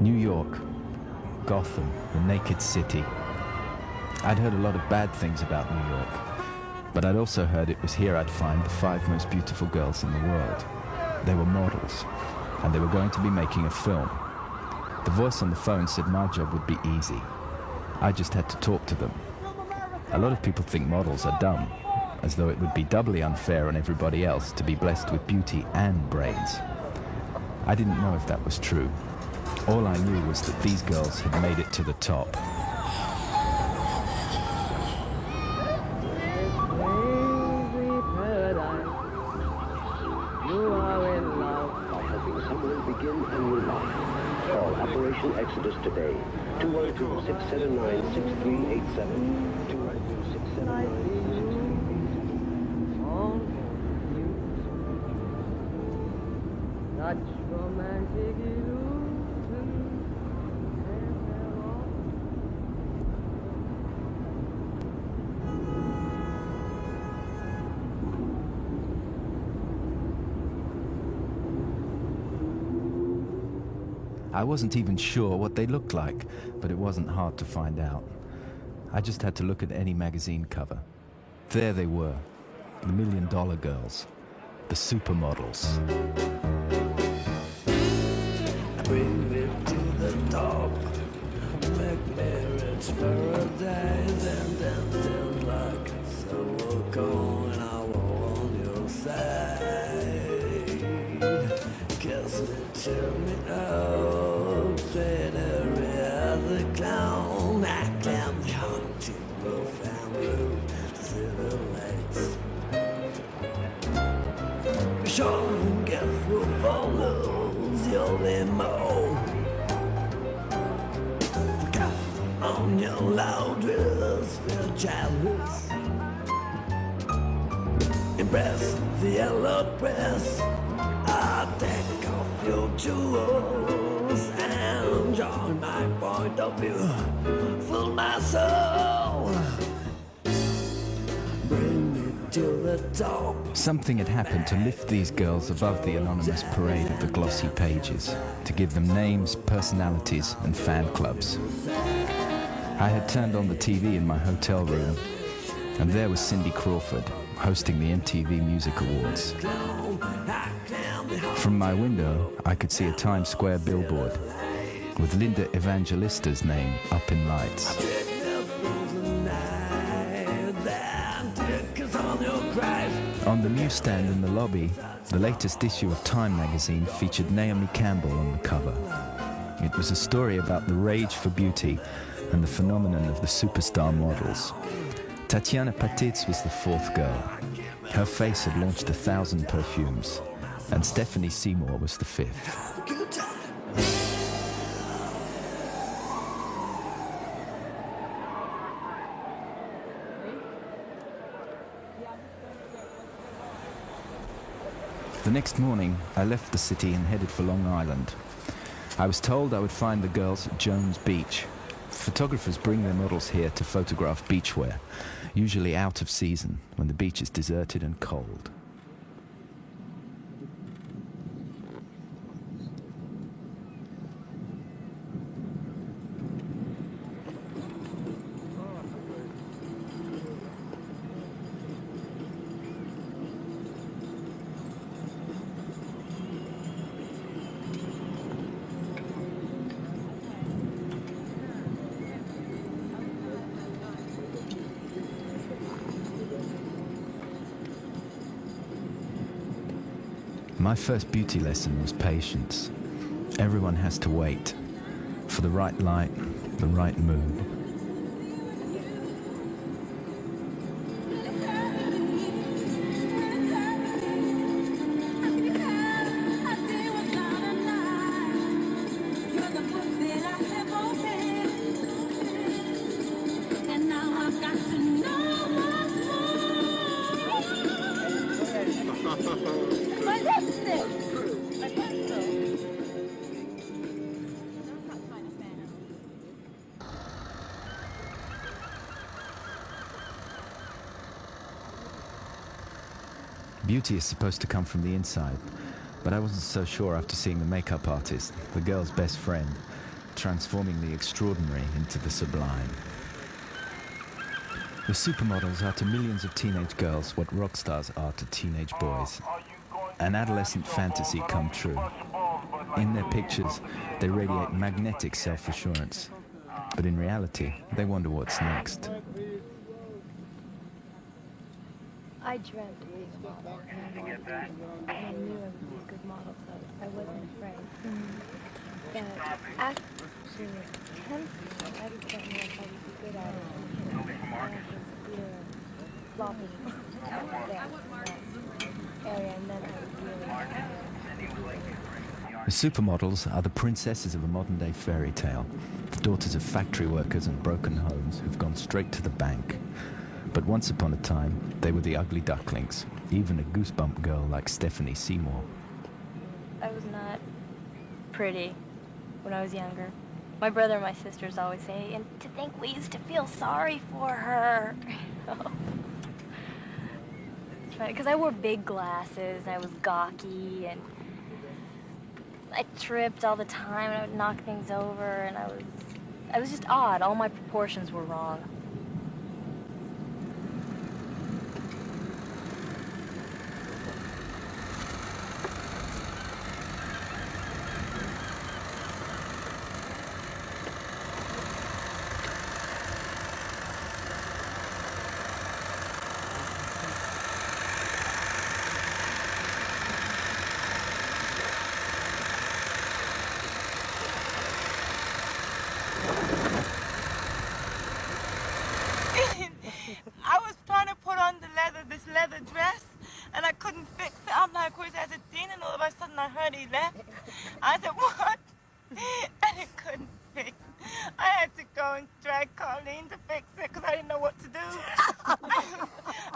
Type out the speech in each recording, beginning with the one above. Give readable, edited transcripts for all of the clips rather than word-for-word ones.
New York, Gotham, the naked city. I'd heard a lot of bad things about New York, but I'd also heard it was here I'd find the 5 most beautiful girls in the world. They were models, and they were going to be making a film. The voice on the phone said my job would be easy. I just had to talk to them. A lot of people think models are dumb, as though it would be doubly unfair on everybody else to be blessed with beauty and brains. I didn't know if that was true. All I knew was that these girls had made it to the top. Exodus today. 212-679-6387. 212-679-6387. Such romantic illusion. I wasn't even sure what they looked like, but it wasn't hard to find out. I just had to look at any magazine cover. There they were, the $1 Million Girls, the supermodels. Bring me to the top, make marriage paradise, and dancing like a summer cone, and I will on your side. Kiss me, chill me out, straight as a clown. I climb the haunted profound room to see the lights. Be sure and guess who follows your limo. The cuff on your loud dress, feel childless. Impress the yellow press. I'll take off your jewels and join my point of view. Fill my soul, bring me to the top. Something had happened to lift these girls above the anonymous parade of the glossy pages, to give them names, personalities, and fan clubs. I had turned on the TV in my hotel room, and there was Cindy Crawford, hosting the MTV Music Awards. From my window, I could see a Times Square billboard with Linda Evangelista's name up in lights. On the newsstand in the lobby, the latest issue of Time magazine featured Naomi Campbell on the cover. It was a story about the rage for beauty and the phenomenon of the superstar models. Tatjana Patitz was the 4th girl. Her face had launched 1,000 perfumes, and Stephanie Seymour was the 5th. The next morning, I left the city and headed for Long Island. I was told I would find the girls at Jones Beach. Photographers bring their models here to photograph beachwear, usually out of season, when the beach is deserted and cold. My first beauty lesson was patience. Everyone has to wait for the right light, the right mood. Beauty is supposed to come from the inside, but I wasn't so sure after seeing the makeup artist, the girl's best friend. transforming the extraordinary into the sublime. The supermodels are to millions of teenage girls what rock stars are to teenage boys. An adolescent fantasy come true. In their pictures, they radiate magnetic self-assurance. But in reality, they wonder what's next. I dreamt of being a model, and I wanted to be a model. And I knew I would be a good model, so I wasn't afraid. But actually, tempting, I just don't know if I would be good at it. I had this fear of flopping there in that area, and then I would really The supermodels are the princesses of a modern-day fairy tale, the daughters of factory workers and broken homes who've gone straight to the bank. But once upon a time, they were the ugly ducklings, even a goosebump girl like Stephanie Seymour. I was not pretty when I was younger. My brother and my sisters always say, and to think we used to feel sorry for her. Because I wore big glasses, and I was gawky, and I tripped all the time, and I would knock things over, and I was just odd. All my proportions were wrong. I was trying to put on this leather dress, and I couldn't fix it. I'm like, where's Dean? And all of a sudden I heard he left. I said, what? And it couldn't fix. I had to go and drag Colleen to fix it because I didn't know what to do.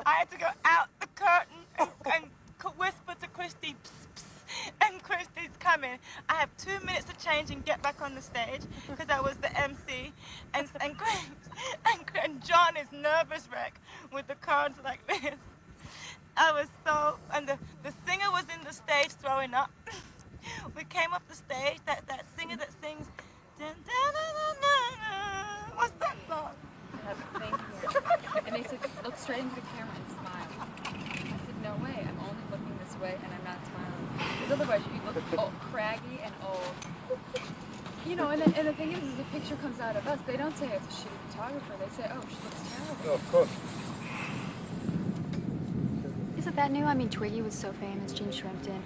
I had to go out the curtain and whisper to Christy, psst, psst, and Christy's coming. I have 2 minutes to change and get back on the stage because I was the MC, and John is nervous wreck with the cards like this. I was so, and the singer was in the stage throwing up. We came off the stage, that singer that sings, dun, dun, dun, dun, dun, dun. What's that song? I have a thing here. And they said, look straight into the camera and smile. I said, no way, I'm only looking this way and I'm not smiling. Because otherwise you look old, craggy and old. You know, and the thing is the picture comes out of us. They don't say it's a shitty photographer. They say, oh, she looks terrible. Oh, of course. Isn't that new? I mean, Twiggy was so famous, Gene Shrimpton,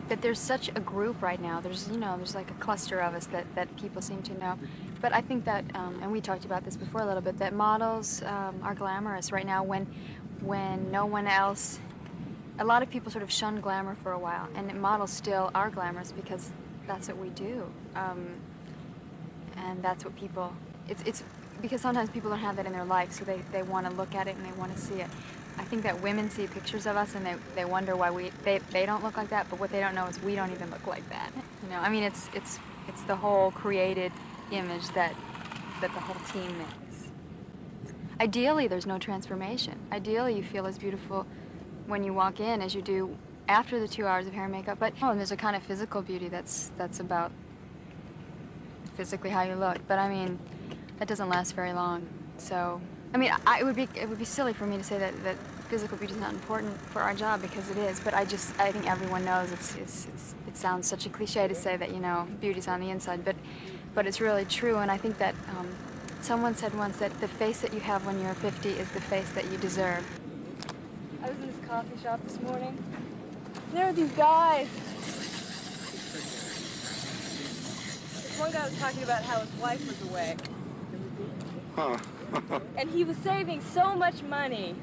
that there's such a group right now. There's, you know, there's like a cluster of us that people seem to know. But I think that, and we talked about this before a little bit, that models are glamorous right now when no one else, a lot of people sort of shun glamour for a while, and models still are glamorous because that's what we do. And that's what people, it's because sometimes people don't have that in their life, so they want to look at it and they want to see it. I think that women see pictures of us and they wonder why they don't look like that, but what they don't know is we don't even look like that. You know, I mean, it's the whole created image that the whole team makes. Ideally, there's no transformation. Ideally, you feel as beautiful when you walk in as you do after the 2 hours of hair and makeup. But and there's a kind of physical beauty that's about physically how you look. But I mean, that doesn't last very long. So. I mean, it would be silly for me to say that physical beauty is not important for our job, because it is. But I think everyone knows it sounds such a cliche to say that, you know, beauty's on the inside, but it's really true. And I think that someone said once that the face that you have when you're 50 is the face that you deserve. I was in this coffee shop this morning. There were these guys. This one guy was talking about how his wife was away. Huh. And he was saving so much money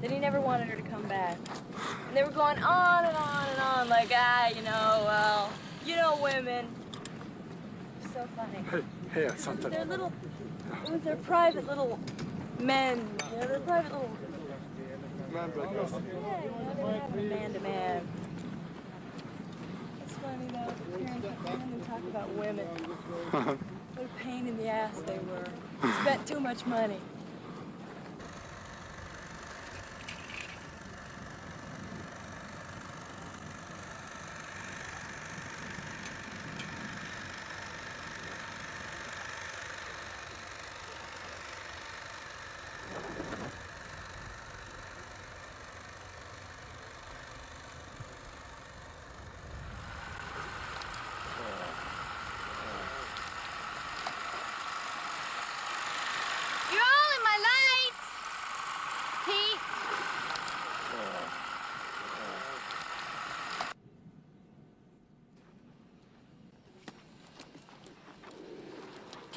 that he never wanted her to come back. And they were going on and on and on, like, you know, well, you know women. So funny. Hey, something. They're little, it was their private little men, you know, their private little... Man, Yeah, you know, they were having a man-to-man. It's funny, though, hearing them talk about women. What a pain in the ass they were. Spent too much money.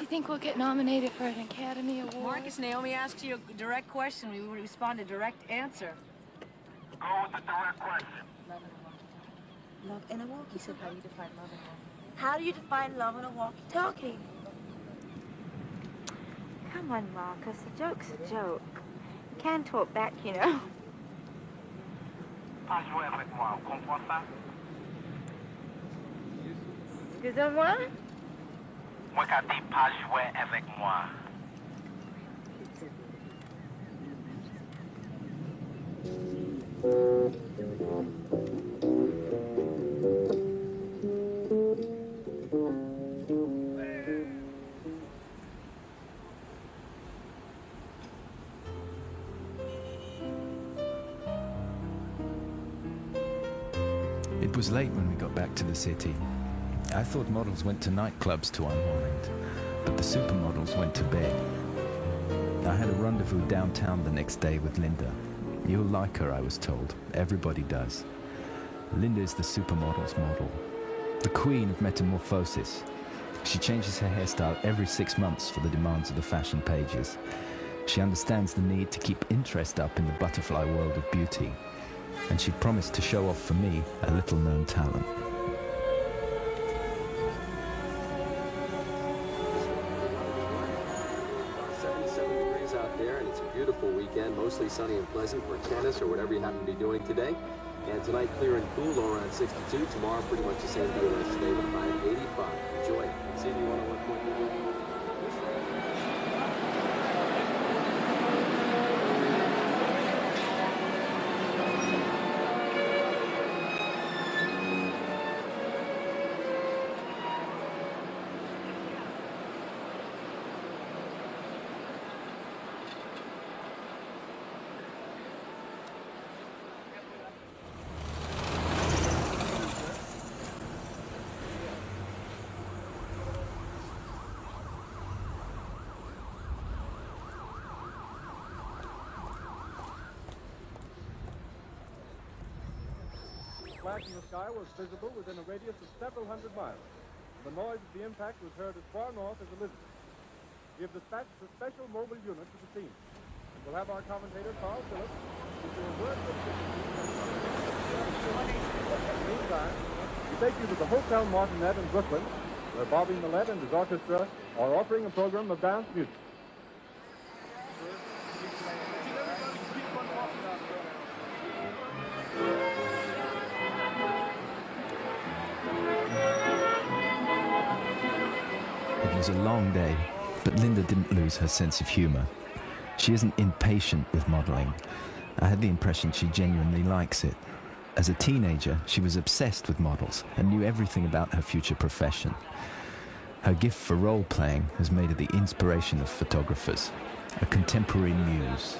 think we'll get nominated for an Academy Award? Marcus, Naomi asked you a direct question. We would respond a direct answer. Go with the direct question. Love in a walkie-talkie. He said, how do you define love in a walkie-talkie? How do you define love in a walkie-talkie? Come on, Marcus. A joke's a joke. You can talk back, you know. Pas jouer avec moi, vous comprenez ça? Excusez-moi? Moi, qu'a dit pas jouer avec moi. It was late when we got back to the city. I thought models went to nightclubs to unwind, but the supermodels went to bed. I had a rendezvous downtown the next day with Linda. You'll like her, I was told. Everybody does. Linda is the supermodel's model, the queen of metamorphosis. She changes her hairstyle every 6 months for the demands of the fashion pages. She understands the need to keep interest up in the butterfly world of beauty. And she promised to show off for me a little-known talent. 77 degrees out there, and it's a beautiful weekend, mostly sunny and pleasant for tennis or whatever you happen to be doing today. And tonight, clear and cool, low around 62. Tomorrow, pretty much the same deal as today with a high of 85. Enjoy it. CD 101.9. Flash in the sky was visible within a radius of several hundred miles. The noise of the impact was heard as far north as Elizabeth. We have dispatched a special mobile unit to the scene. We'll have our commentator, Carl Phillips, give you a word with the meantime, we take you to the Hotel Martinet in Brooklyn, where Bobby Millett and his orchestra are offering a program of dance music. It was a long day, but Linda didn't lose her sense of humor. She isn't impatient with modeling. I had the impression she genuinely likes it. As a teenager, she was obsessed with models and knew everything about her future profession. Her gift for role-playing has made her the inspiration of photographers, a contemporary muse.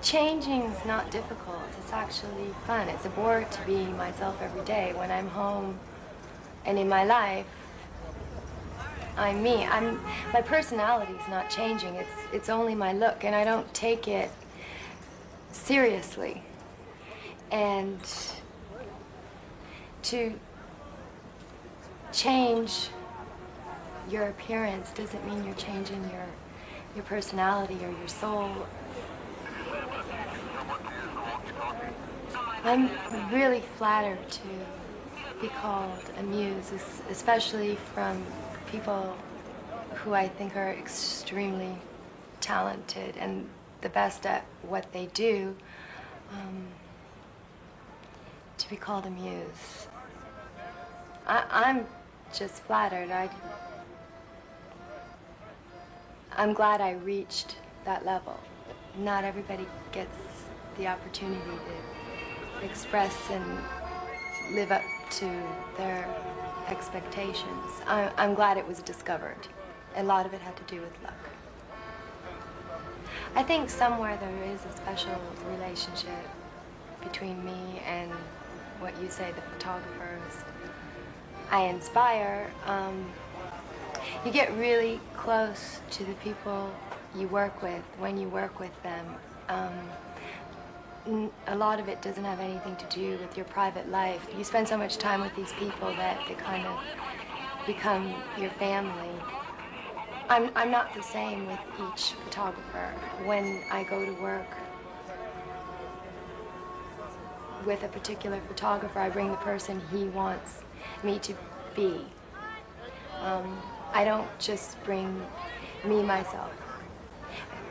Changing is not difficult. It's actually fun. It's a bore to be myself every day. When I'm home and in my life, I'm me. My personality is not changing. It's only my look, and I don't take it seriously. And to change your appearance doesn't mean you're changing your personality or your soul. I'm really flattered to be called a muse, especially from people who I think are extremely talented and the best at what they do. To be called a muse. I'm just flattered. I'm glad I reached that level. Not everybody gets the opportunity to express and live up to their expectations. I'm glad it was discovered. A lot of it had to do with luck. I think somewhere there is a special relationship between me and what you say, the photographers I inspire. You get really close to the people you work with when you work with them. A lot of it doesn't have anything to do with your private life. You spend so much time with these people that they kind of become your family. I'm not the same with each photographer. When I go to work with a particular photographer, I bring the person he wants me to be. I don't just bring me, myself.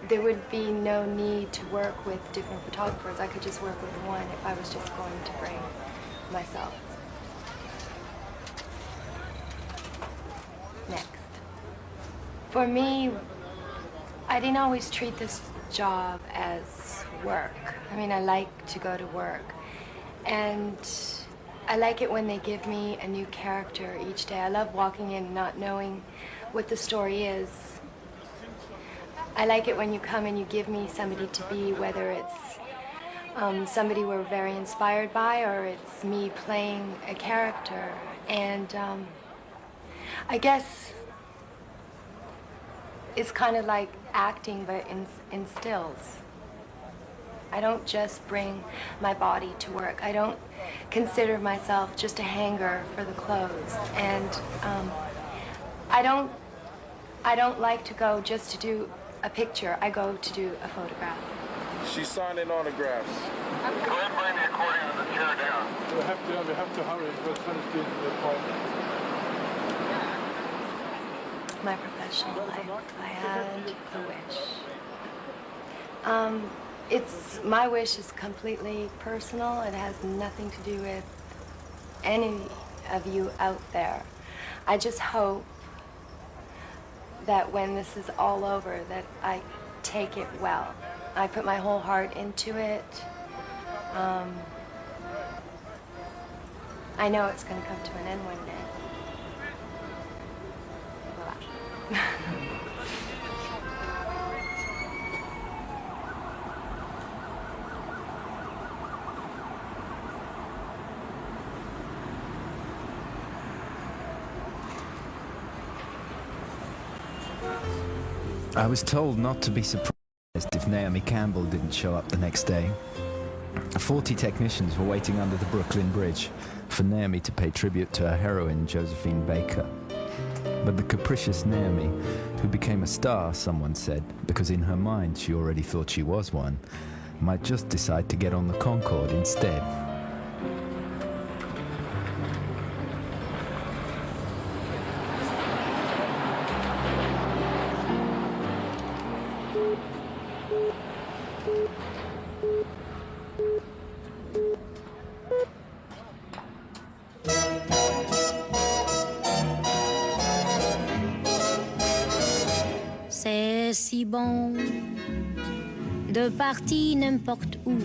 There would be no need to work with different photographers. I could just work with one if I was just going to bring myself. Next. For me, I didn't always treat this job as work. I mean, I like to go to work. And I like it when they give me a new character each day. I love walking in not knowing what the story is. I like it when you come and you give me somebody to be, whether it's somebody we're very inspired by or it's me playing a character. And I guess it's kind of like acting, but in stills. I don't just bring my body to work. I don't consider myself just a hanger for the clothes. And I don't like to go just to do a picture. I go to do a photograph. She's signing autographs. Go ahead and bring the accordion and the chair down. We have to hurry. We're finished doing the appointment. My professional life, I had a wish. My wish is completely personal. It has nothing to do with any of you out there. I just hope that when this is all over, that I take it well. I put my whole heart into it. I know it's going to come to an end one day. Voilà. I was told not to be surprised if Naomi Campbell didn't show up the next day. 40 technicians were waiting under the Brooklyn Bridge for Naomi to pay tribute to her heroine, Josephine Baker. But the capricious Naomi, who became a star, someone said, because in her mind she already thought she was one, might just decide to get on the Concorde instead. C'est si bon de partir n'importe où,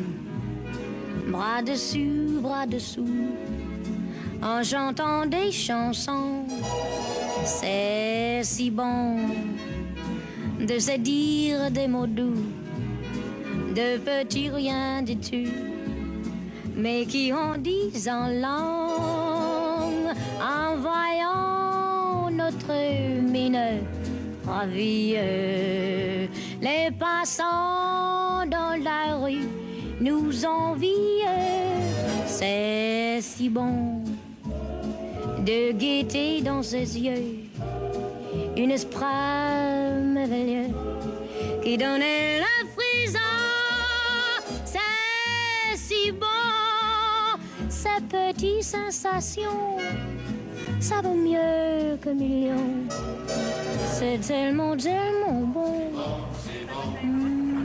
bras dessus, bras dessous, en chantant des chansons. C'est si bon de se dire des mots doux, de petits rien du tout, mais qui en disent en langue, en voyant notre mine ravie. Les passants dans la rue nous envient, c'est si bon de gaieté dans ses yeux, une esprit merveilleux qui donnait la frisson. C'est si bon, ces petites sensations, ça vaut mieux que millions. C'est tellement, tellement bon.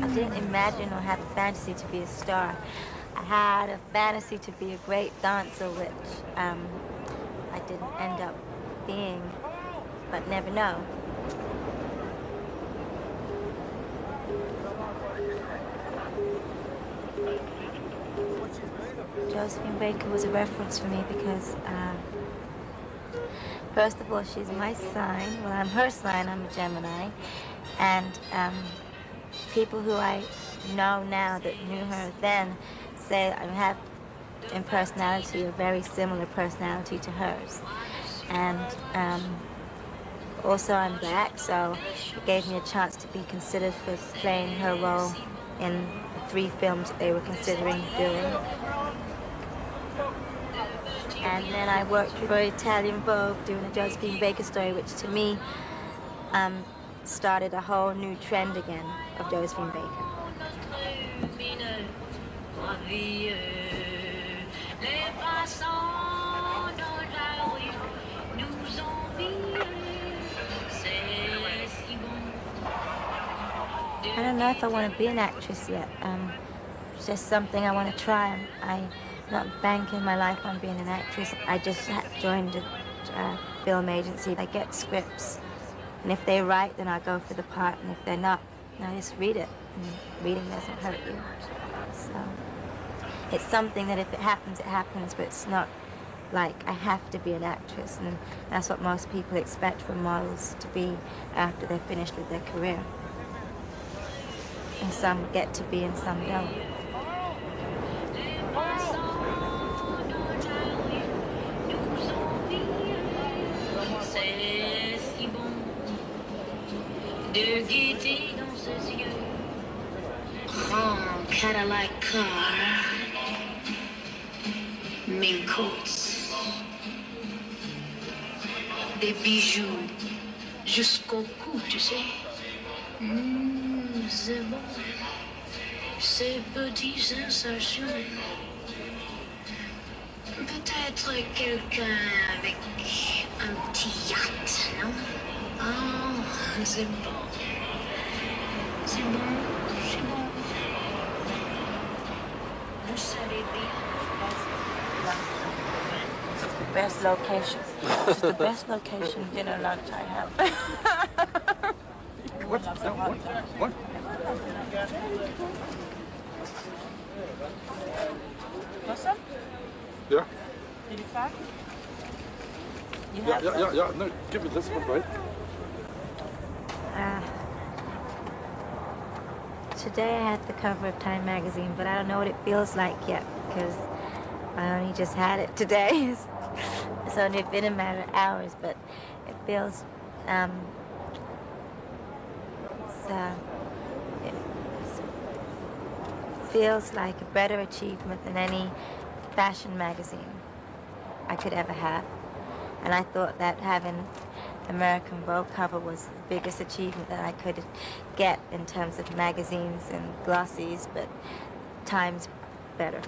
I didn't imagine or have a fantasy to be a star. I had a fantasy to be a great dancer, which I didn't end up being, but never know. Josephine Baker was a reference for me because, first of all, she's my sign. Well, I'm her sign, I'm a Gemini. And people who I know now that knew her then say I have, in personality, a very similar personality to hers. And also I'm black, so it gave me a chance to be considered for playing her role in the 3 films that they were considering doing. And then I worked for Italian Vogue doing a Josephine Baker story, which to me started a whole new trend again of Josephine Baker. I don't know if I want to be an actress yet. It's just something I want to try. I'm not banking my life on being an actress. I just joined a film agency. I get scripts, and if they write, then I go for the part, and if they're not, I just read it. And reading doesn't hurt you. So it's something that if it happens, but it's not like I have to be an actress, and that's what most people expect from models to be after they're finished with their career. And some get to be and some don't. De gaieté dans ses yeux, grand Cadillac car, mink coats, des bijoux jusqu'au cou, tu sais. C'est bon, ces petites sensations. Peut-être quelqu'un avec un petit yacht, non? Oh, c'est bon. C'est bon, c'est bon. Vous savez bien. It's the best location. It's the best location dinner lunch I have. What? What? Want some? Yeah. Did you find? Yeah. No, give me this one, right? Today I had the cover of Time magazine, but I don't know what it feels like yet because I only just had it today. It's only been a matter of hours, but it feels feels like a better achievement than any fashion magazine I could ever have. And I thought that having American Vogue cover was the biggest achievement that I could get in terms of magazines and glossies, but Time's better.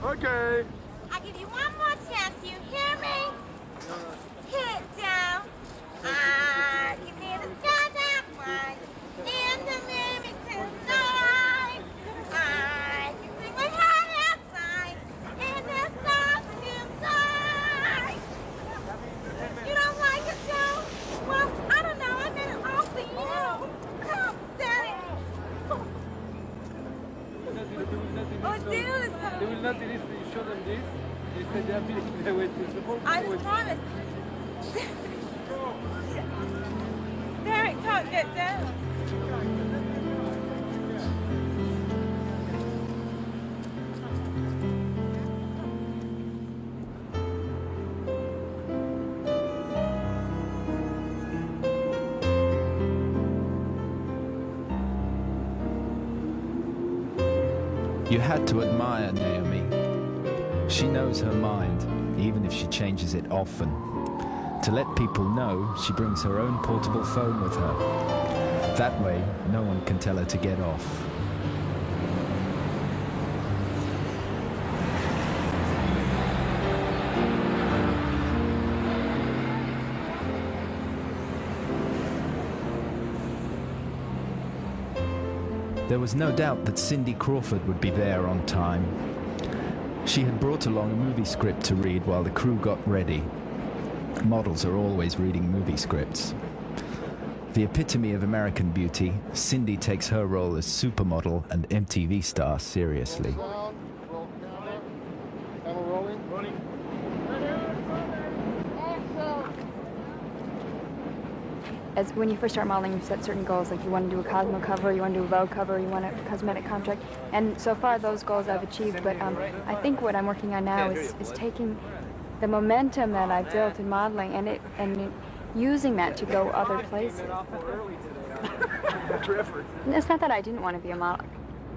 Okay. I give you one more chance. You hear me? Hit it down. Give me the sky that one. In the mirror tonight. You bring my heart outside. And there's nothing inside. You don't like it, Joe? Well, I don't know. I made it all for you. Come, Daddy. Oh, dude. They will not release. You show them this. They said they are feeling their way to the boat. I promise. Derek can't get down. You had to admire Naomi. She knows her mind, even if she changes it often. To let people know, she brings her own portable phone with her. That way, no one can tell her to get off. There was no doubt that Cindy Crawford would be there on time. She had brought along a movie script to read while the crew got ready. Models are always reading movie scripts. The epitome of American beauty, Cindy takes her role as supermodel and MTV star seriously. As when you first start modeling, you set certain goals, like you want to do a Cosmo cover, you want to do a Vogue cover, you want a cosmetic contract, and so far those goals I've achieved, but I think what I'm working on now is taking the momentum that I've built in modeling and using that to go other places. It's not that I didn't want to be a model.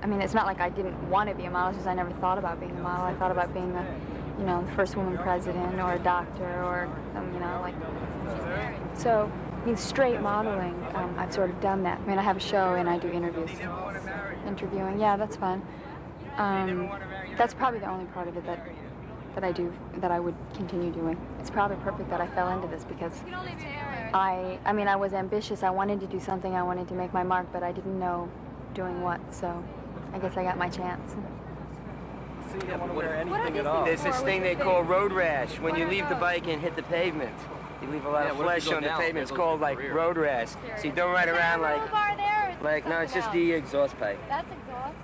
I mean, it's not like I didn't want to be a model, it's just I never thought about being a model. I thought about being the first woman president or a doctor or like. So, I mean, straight modeling, I've sort of done that. I mean, I have a show and I do interviews. Interviewing, yeah, that's fun. That's probably the only part of it that I do, that I would continue doing. It's probably perfect that I fell into this because I mean, I was ambitious. I wanted to do something. I wanted to make my mark, but I didn't know doing what. So I guess I got my chance. So you don't want to wear anything at all. There's this thing they call road rash. When you leave the bike and hit the pavement, you leave a lot of flesh on the pavement. It's called like road rash. So you don't ride around like no, it's just the exhaust pipe. That's exhaust.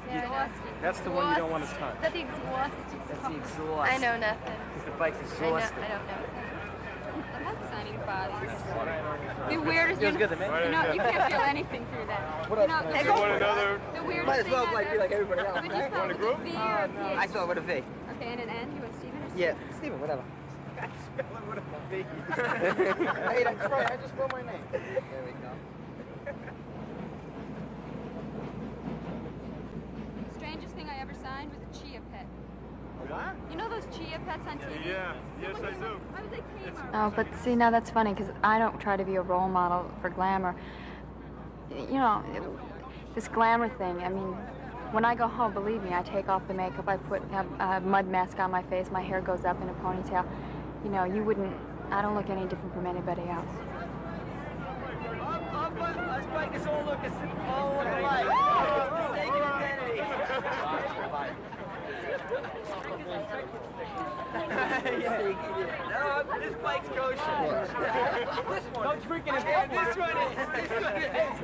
Yeah, that's the one you don't want to touch. Is that the exhaust? That's the exhaust. I know nothing. Because the bike's exhausted. I don't know. I'm not signing bodies. The weirdest, Feels good to me. You can't feel anything through that. What else? One another. The weirdest Might as well thing be like everybody else. Would you spell with a V or a P? I spell it with a V. Okay, and an N? You want Steven or Steven? Yeah, Steven, whatever. I spell it with a V. Hey, that's right. I just spelled my name. There we go. The strangest thing I ever signed was a chia pet. What? You know those chia pets on TV? Yeah, yes I do. I was like Kmart. Oh, but see, now that's funny because I don't try to be a role model for glamour. You know, this glamour thing, I mean, when I go home, believe me, I take off the makeup, I put a mud mask on my face, my hair goes up in a ponytail. You know, I don't look any different from anybody else. Us bikers all look alike. Mistaken identity. No, this bike's kosher. This one. Don't drink it in public. This one is.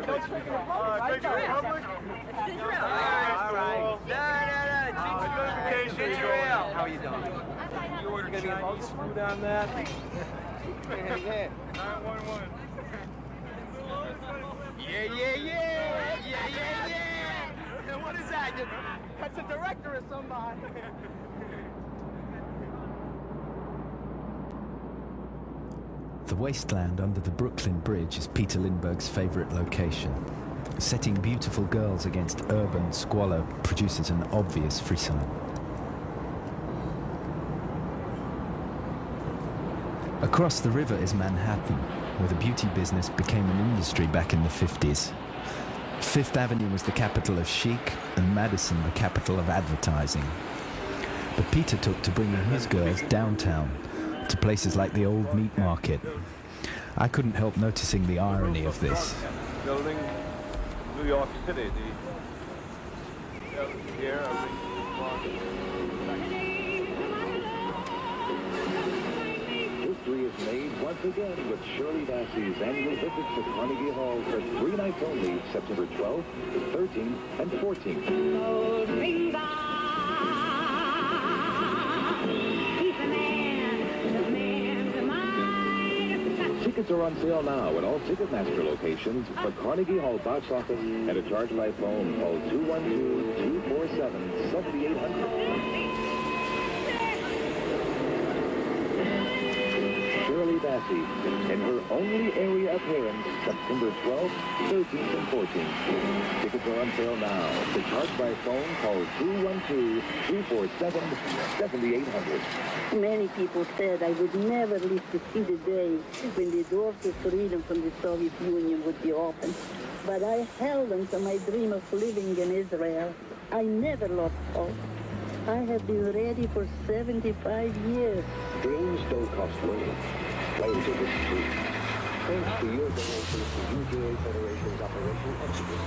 Don't drink it in public. It's real. All right. No. It's real. How are you doing? You ordered Chinese food on that? Yeah. 911. Yeah. And what is that? That's a director or somebody. The wasteland under the Brooklyn Bridge is Peter Lindbergh's favorite location. Setting beautiful girls against urban squalor produces an obvious frisson. Across the river is Manhattan, where the beauty business became an industry back in the 50s. Fifth Avenue was the capital of chic, and Madison the capital of advertising. But Peter took to bringing his girls downtown, to places like the old meat market. I couldn't help noticing the irony of this. Building New York City, History is made once again with Shirley Bassey's annual visit to Carnegie Hall for 3 nights only, September 12th, 13th, and 14th. Tickets are on sale now at all Ticketmaster locations for Carnegie Hall box office and a charge by phone. Call 212-247-7800. Shirley Shirley Bassey in her only area appearance September 12th, 13th, and 14th. Tickets are on sale now. To charge by phone, call 212-347-7800. Many people said I would never live to see the day when the doors of freedom from the Soviet Union would be open. But I held on to my dream of living in Israel. I never lost hope. I have been ready for 75 years. Dreams don't cost money. Plane tickets free. Thanks to your donations to UJA Federation's Operation Exodus.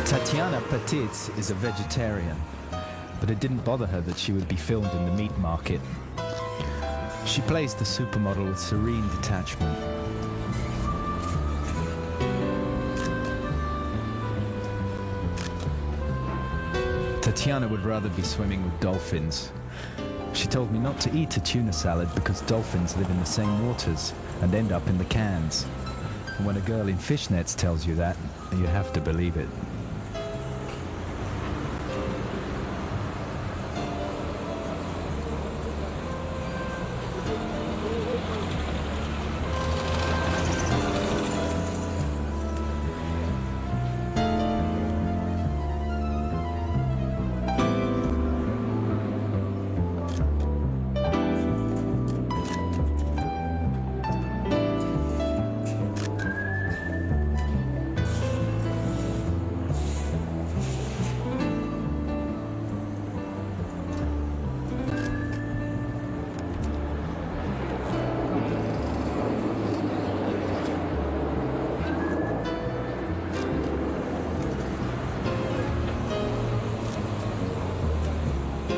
Tatjana Patitz is a vegetarian, but it didn't bother her that she would be filmed in the meat market. She plays the supermodel with serene detachment. Tatjana would rather be swimming with dolphins. She told me not to eat a tuna salad because dolphins live in the same waters and end up in the cans. And when a girl in fishnets tells you that, you have to believe it.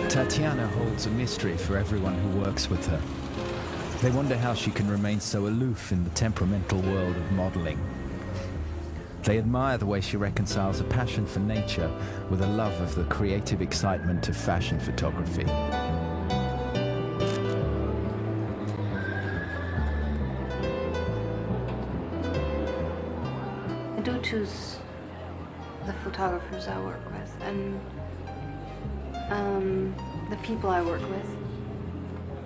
Tatjana holds a mystery for everyone who works with her. They wonder how she can remain so aloof in the temperamental world of modeling. They admire the way she reconciles a passion for nature with a love of the creative excitement of fashion photography. I do choose the photographers I work with and the people I work with.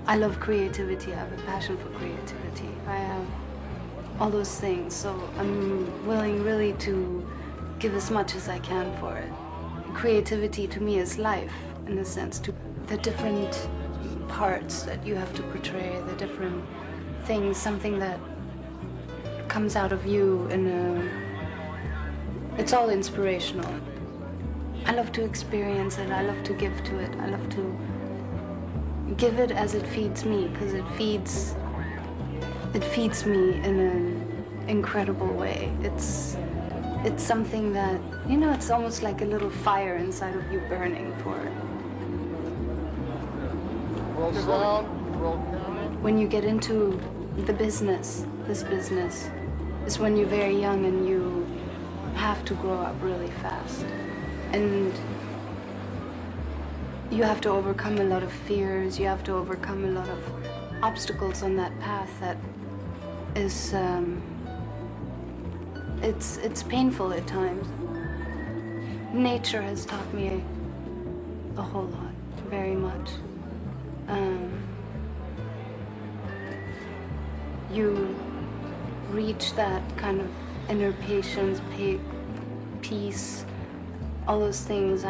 I love creativity. I have a passion for creativity. I have all those things, so I'm willing really to give as much as I can for it. Creativity to me is life, in a sense, to the different parts that you have to portray, the different things, something that comes out of you it's all inspirational. I love to experience it, I love to give to it, I love to give it as it feeds me, because it feeds me in an incredible way. It's something that, you know, it's almost like a little fire inside of you burning for it. Roll down, roll down. When you get into the business, this business, is when you're very young and you have to grow up really fast. And you have to overcome a lot of fears, you have to overcome a lot of obstacles on that path that is, it's painful at times. Nature has taught me a whole lot, very much. You reach that kind of inner patience, peace, all those things.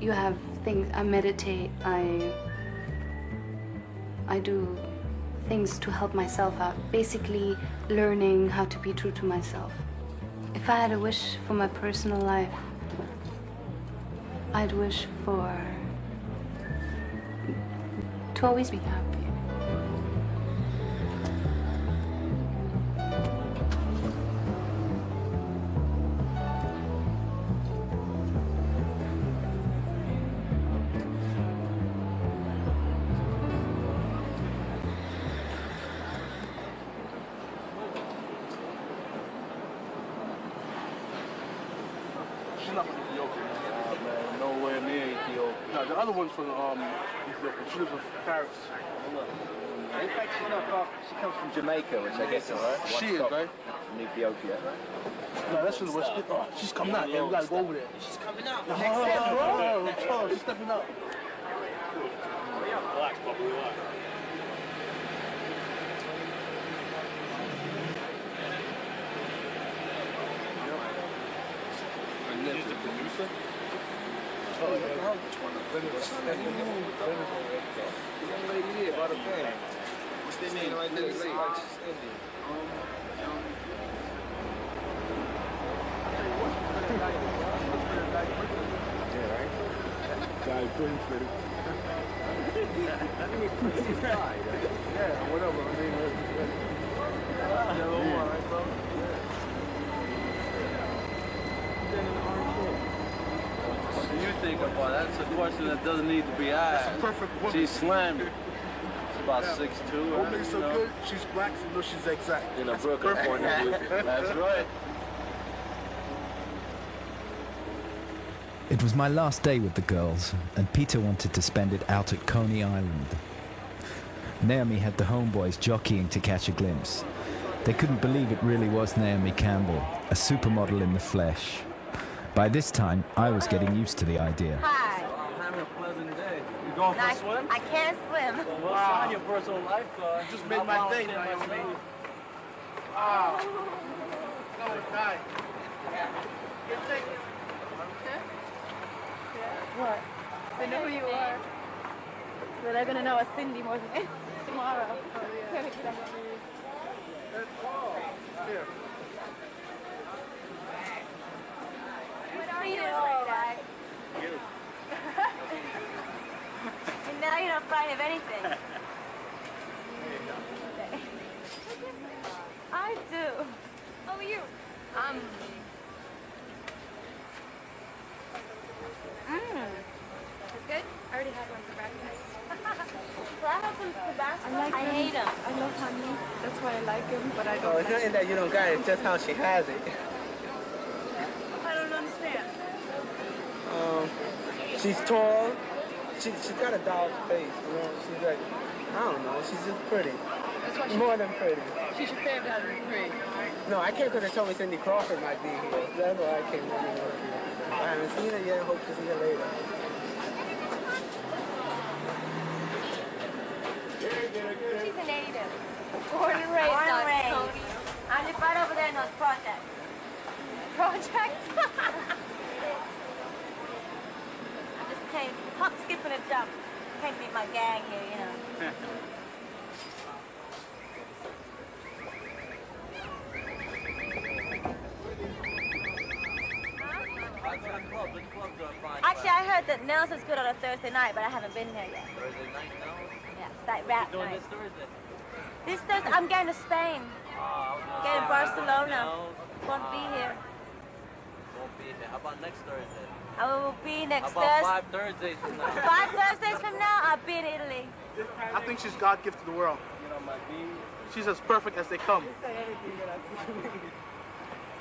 You have things, I meditate, I do things to help myself out, basically learning how to be true to myself. If I had a wish for my personal life, I'd wish to always be happy. she's not from Ethiopia. Man, nowhere near Ethiopia. No, the other one's from Ethiopia. She lives in Paris. In fact, she's not far. She comes from Jamaica, which I guess is right. She is, right? From Ethiopia. No, that's from the West. Oh, she's coming out. Yeah, we gotta go over there. She's coming out. No, hold on, she's stepping out. Relax, Bubba, relax. And then the producer? Oh, yeah. The young lady here, by the band. What's their name right there? She's Indian. Yeah, right? Guy Prince did it. Yeah, whatever. I mean, right, bro? What do you think about that? That's a question that doesn't need to be asked. That's a perfect woman. She slammed it. She's about 6'2". What makes her so good? She's black, so no, she's exact. In a Brooklyn point of view. That's right. It was my last day with the girls, and Peter wanted to spend it out at Coney Island. Naomi had the homeboys jockeying to catch a glimpse. They couldn't believe it really was Naomi Campbell, a supermodel in the flesh. By this time, I was getting used to the idea. Hi. I'm having a pleasant day. You going for a swim? I can't swim. Well, we'll sign your personal lifeguard. Just made my day, Naomi. Wow. So nice. What? They know who you are. So they're gonna know us Cindy more than tomorrow. Oh, yeah. Here. What are you afraid of? You. And now you're not afraid of anything. I do. Oh, you. It's good? I already had one for breakfast. Well, I have some Tabasco. I hate them. I love honey. That's why I like them, but I don't Oh, it's like nothing that you don't got it, it's just how she has it. I don't understand. She's tall. She's got a doll's face, you know. She's like, I don't know, she's just pretty. That's why More than pretty. She's your favorite out of the three. No, I came because they told me Cindy Crawford might be here. That's why I came. I haven't seen her yet. Hope to see her later. She's a native. Born and raised Born and on raised. Coney. I live right over there in those projects. Projects? I just came hop, skip, and a jump. Can't beat my gang here, you know. Actually, I heard that Nels is good on a Thursday night, but I haven't been there yet. Thursday night now? Yeah, it's like rap Doing night. this Thursday? This Thursday, I'm going to Spain. Going to Barcelona. Won't be here. Won't be here. How about next Thursday? I will be next How about Thursday. 5 Thursdays from now? 5 Thursdays from now, I'll be in Italy. I think she's God gift to the world. She's as perfect as they come.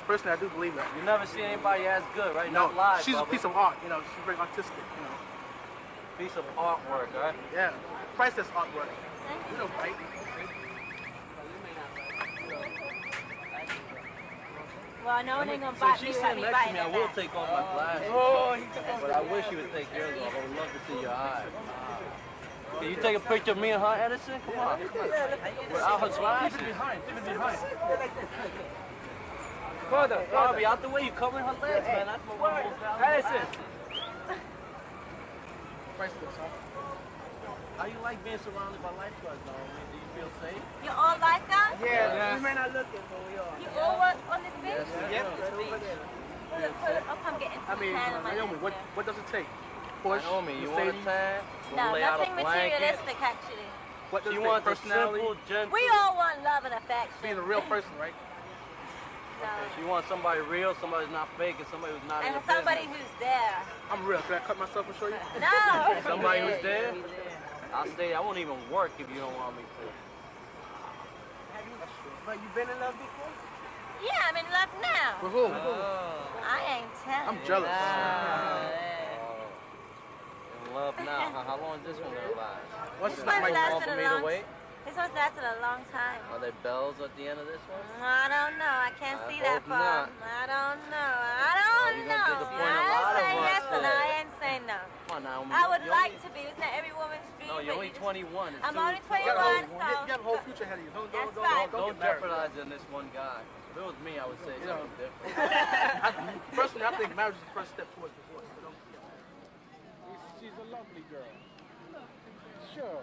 Personally, I do believe that. You never see anybody as good, right? No, Not live, she's a Bubba. piece of art. You know, she's very artistic. You know. Piece of artwork, right? Yeah, priceless artwork. You know, right? Well, no one ain't gonna So bite if me she's without sitting me next to biting me, I her will back. take off my glasses. Oh, he took off But I wish you would take yours off. I would love to see your eyes. Can you take a picture of me and her, Edison? Come on. Without her glasses. Keep it behind. Further. Bobby, out the way. You covering her legs, man. That's what we're most valuable. Edison. Priceless, huh? How you like being surrounded by lifeguards, though? I mean, do you feel safe? You all lifeguards? Yeah, we may not look it, but we are. You all work on this beach? Yep. I'll come get into I mean, the tan on my Naomi, neck. what does it take? Push, Naomi, you want a tan? No, We'll lay out nothing a blanket. materialistic, actually. What does You it want take? the Personality? simple, gentle. We all want love and affection. Being a real person, right? No. You want somebody real, somebody who's not fake, and somebody who's not in And the somebody business. who's there. I'm real. Can I cut myself and show you? No. Somebody who's there. I'll stay. I won't even work if you don't want me to. But you been in love before? Yeah, I'm in love now. With who? I ain't telling. I'm jealous. In love now. How long is this one gonna last? What's Is that? it long for me to wait? This one's lasted a long time. Are there bells at the end of this one? I don't know. I can't see that hope far. not. I don't know. I don't you're know. gonna disappoint a I lot ain't say of us yes and today. I ain't say no. Come on, Naomi. I would you're like only- to be. It's not every woman's dream. No, you're but only you 21. It's I'm too- only too 21, early. so. You have a whole future ahead of you. Don't That's right. Don't get married. jeopardize in this one guy. If it was me, I would say You know. something different. Personally, I think marriage is the first step towards divorce. So don't get married. She's a lovely girl. Sure.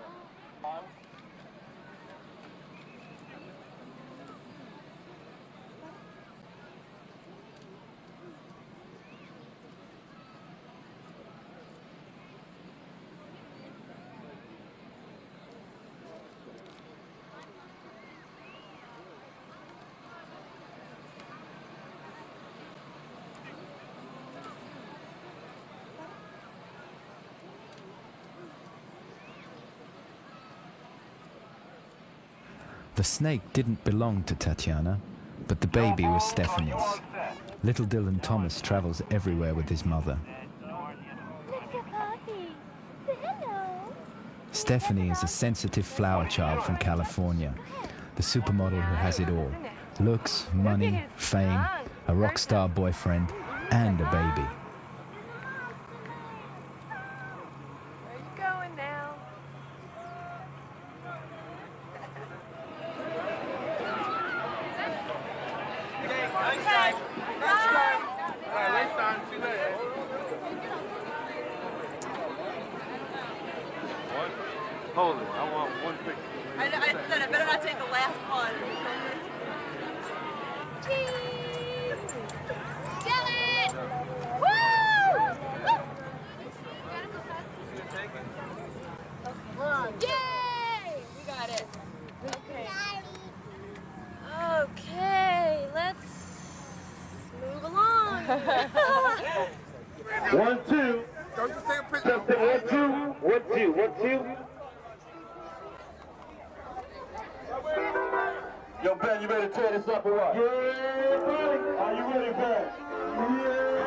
The snake didn't belong to Tatjana, but the baby was Stephanie's. Little Dylan Thomas travels everywhere with his mother. Stephanie is a sensitive flower child from California, the supermodel who has it all. Looks, money, fame, a rock star boyfriend, and a baby. Where you going now? Hold it. I want one picture. I said I better not take the last one. Yay! We got it. Okay. Okay, let's move along. 1, 2. Don't just take a picture. 1, 2. 1, 2. 1, 2. Yo, Ben, you ready to tear this up or what? Yeah, buddy. Are you ready, Ben? Yeah.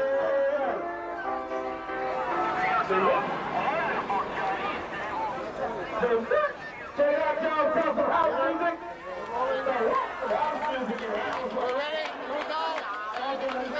Check it out, y'all. Tell some house music. House music in here. Ready? Here we go.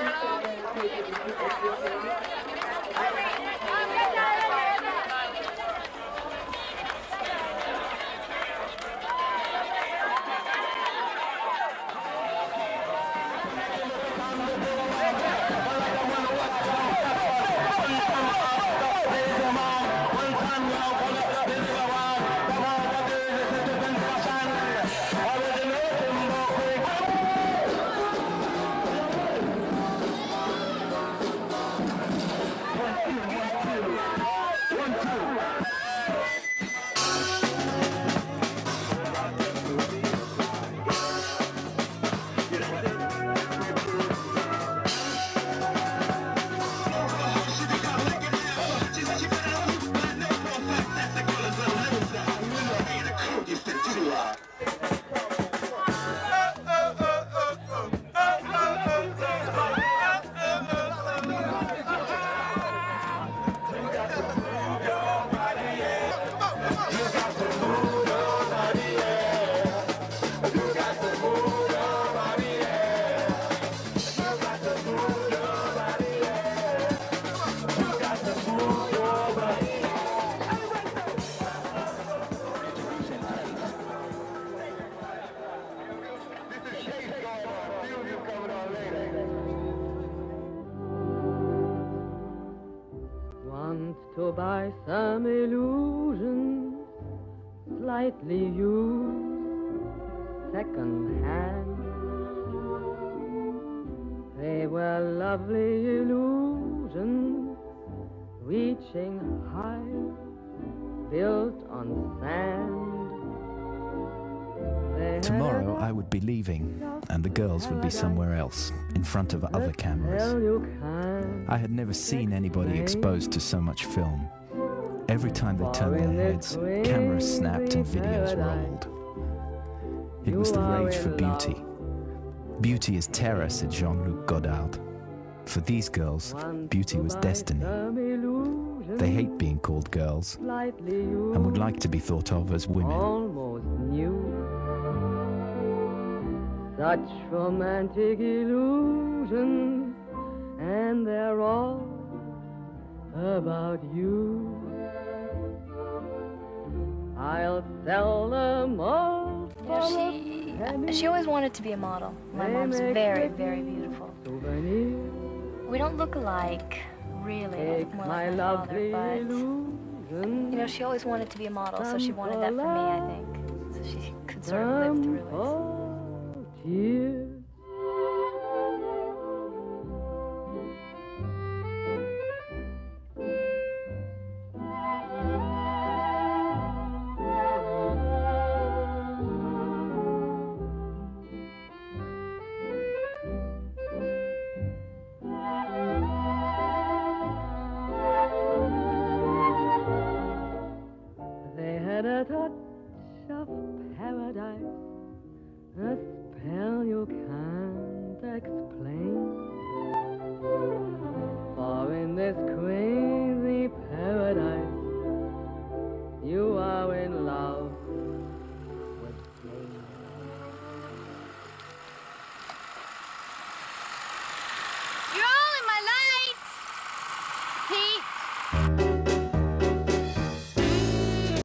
Want to buy some illusions, slightly used, second hand. They were lovely illusions, reaching high, built on sand. Tomorrow I would be leaving, and the girls would be somewhere else, in front of other cameras. I had never seen anybody exposed to so much film. Every time they turned their heads, cameras snapped and videos rolled. It was the rage for beauty. Beauty is terror, said Jean-Luc Godard. For these girls, beauty was destiny. They hate being called girls and would like to be thought of as women. Almost new. Such romantic illusions, and they're all about you. I'll sell them all. You know, she always wanted to be a model. My mom's very, very beautiful. We don't look alike, really. I look more like my father, but you know, she always wanted to be a model, so she wanted that for me, I think, so she could sort of live through it. A touch of paradise, a spell you can't explain. For in this